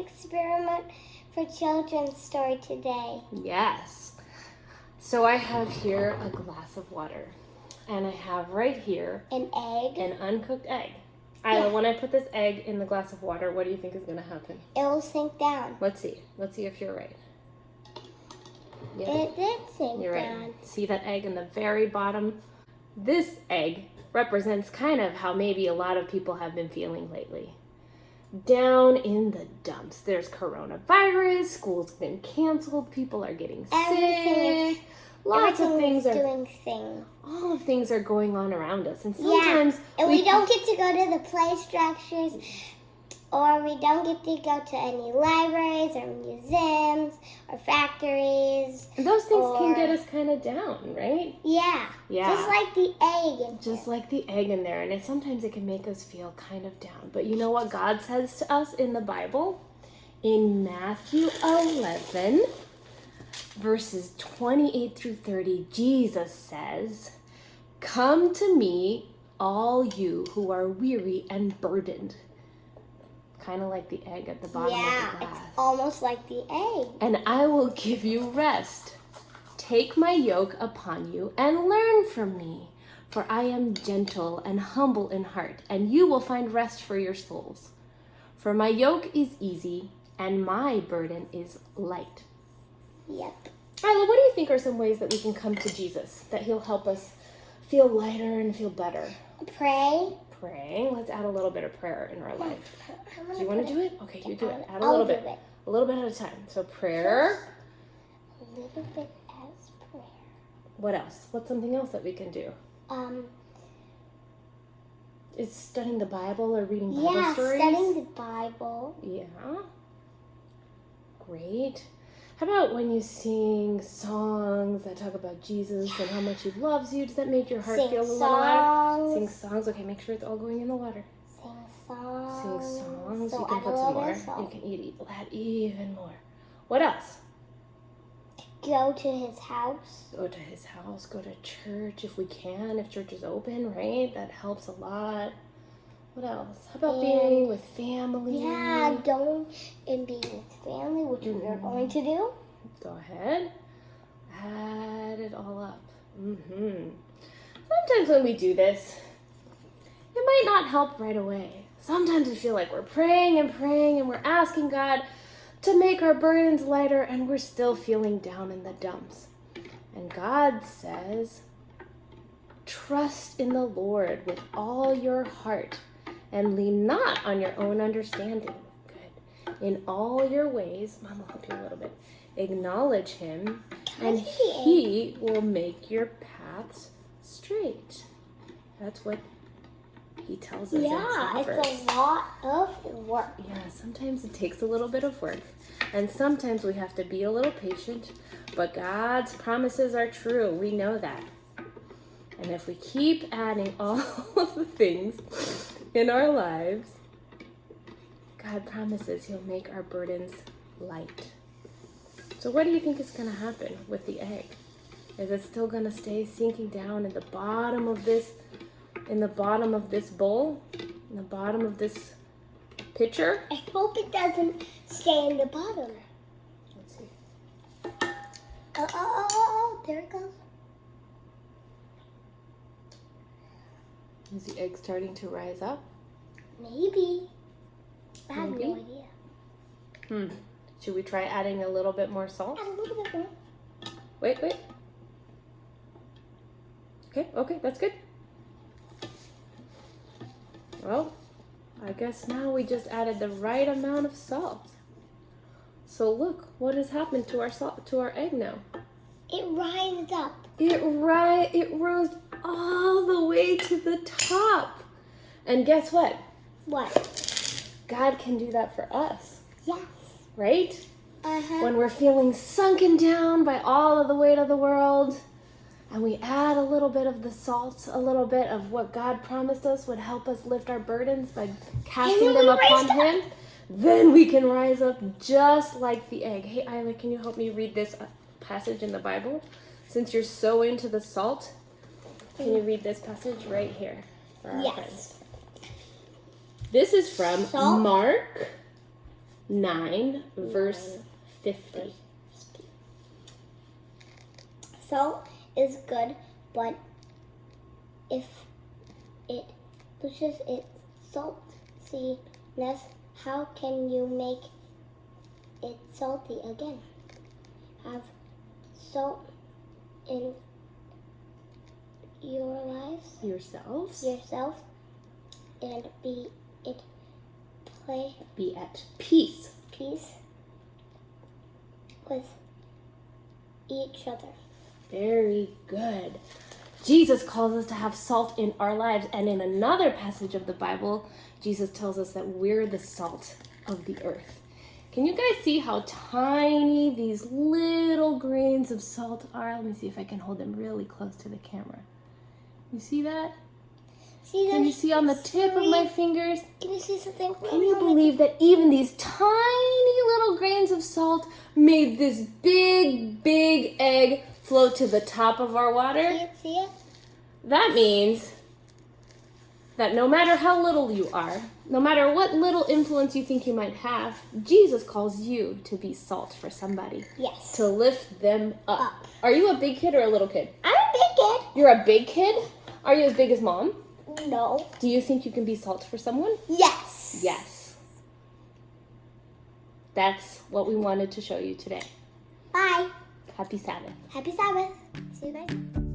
experiment for children's story today. Yes. So I have here a glass of water. And I have right here An egg. an uncooked egg. Isla, when I put this egg in the glass of water, what do you think is going to happen? It will sink down. Let's see. Let's see if you're right. Yep. It did sink You're down. right. See that egg in the very bottom? This egg represents kind of how maybe a lot of people have been feeling lately. Down in the dumps. There's coronavirus, school's been canceled, people are getting sick. Lots of things are doing things. All of things are going on around us, and sometimes and we don't get to go to the play structures, or we don't get to go to any libraries or museums or factories. Those things can get us kind of down, right? Yeah. Just like the egg. Just like the egg in there, and sometimes it can make us feel kind of down. But you know what God says to us in the Bible? In Matthew 11, verses 28 through 30, Jesus says, "Come to me, all you who are weary and burdened." Kind of like the egg at the bottom of the glass. It's almost like the egg. "And I will give you rest. Take my yoke upon you and learn from me, for I am gentle and humble in heart, and you will find rest for your souls. For my yoke is easy and my burden is light." Yep. Isla, what do you think are some ways that we can come to Jesus, that he'll help us feel lighter and feel better? Pray. Let's add a little bit of prayer in our life. Do you want to do it? Okay, you do it. Add a I'll little do bit. it. A little bit at a time. So prayer. A little bit as prayer. What else? What's something else that we can do? Is studying the Bible or reading Bible stories? Yeah, studying the Bible. Yeah. Great. How about when you sing songs that talk about Jesus and how much he loves you? Does that make your heart feel a little lighter? Sing songs. Okay, make sure it's all going in the water. Sing songs. Sing songs. So You can add put a some little more. bit of salt. You can add even more. What else? Go to his house. Go to his house. Go to church if we can. If church is open, right? That helps a lot. What else? How about being with family? Yeah, going and being with family, which we are going to do. Go ahead. Add it all up. Sometimes when we do this, it might not help right away. Sometimes we feel like we're praying and we're asking God to make our burdens lighter, and we're still feeling down in the dumps. And God says, trust in the Lord with all your heart and lean not on your own understanding. Good. In all your ways, Mom will help you a little bit. Acknowledge him, and he will make your paths straight. That's what he tells us in Proverbs. It's a lot of work. Yeah, sometimes it takes a little bit of work, and sometimes we have to be a little patient, but God's promises are true. We know that. And if we keep adding all of the things in our lives, God promises he'll make our burdens light. So what do you think is going to happen with the egg? Is it still going to stay sinking down in the bottom of this bowl, in the bottom of this pitcher? I hope it doesn't stay in the bottom. Let's see. Oh, there it goes. Is the egg starting to rise up? Maybe. I have no idea. Should we try adding a little bit more salt? Add a little bit more. Wait. Okay, that's good. Well, I guess now we just added the right amount of salt. So look, what has happened to our egg now? It rises up. It rose all the way to the top. And guess what? What? God can do that for us. Yes. Right? Uh-huh. When we're feeling sunken down by all of the weight of the world, and we add a little bit of the salt, a little bit of what God promised us would help us lift our burdens by casting them upon him, then we can rise up just like the egg. Hey, Isla, can you help me read this passage in the Bible? Since you're so into the salt, can you read this passage right here for our friends? This is from Mark 9, verse 50. Salt is good, but if it loses its saltiness, how can you make it salty again? Have salt in your lives, Yourselves. yourself, and be at peace peace with each other. Very good. Jesus calls us to have salt in our lives, and in another passage of the Bible, Jesus tells us that we're the salt of the earth. Can you guys see how tiny these little grains of salt are? Let me see if I can hold them really close to the camera. You see that? Can you see on the tip of my fingers? Can you see something? Can you believe that even these tiny little grains of salt made this big, big egg float to the top of our water? See it? That means that no matter how little you are, no matter what little influence you think you might have, Jesus calls you to be salt for somebody. Yes. To lift them up. Are you a big kid or a little kid? I'm a big kid. You're a big kid? Are you as big as Mom? No. Do you think you can be salt for someone? Yes. Yes. That's what we wanted to show you today. Bye. Happy Sabbath. Happy Sabbath. See you guys.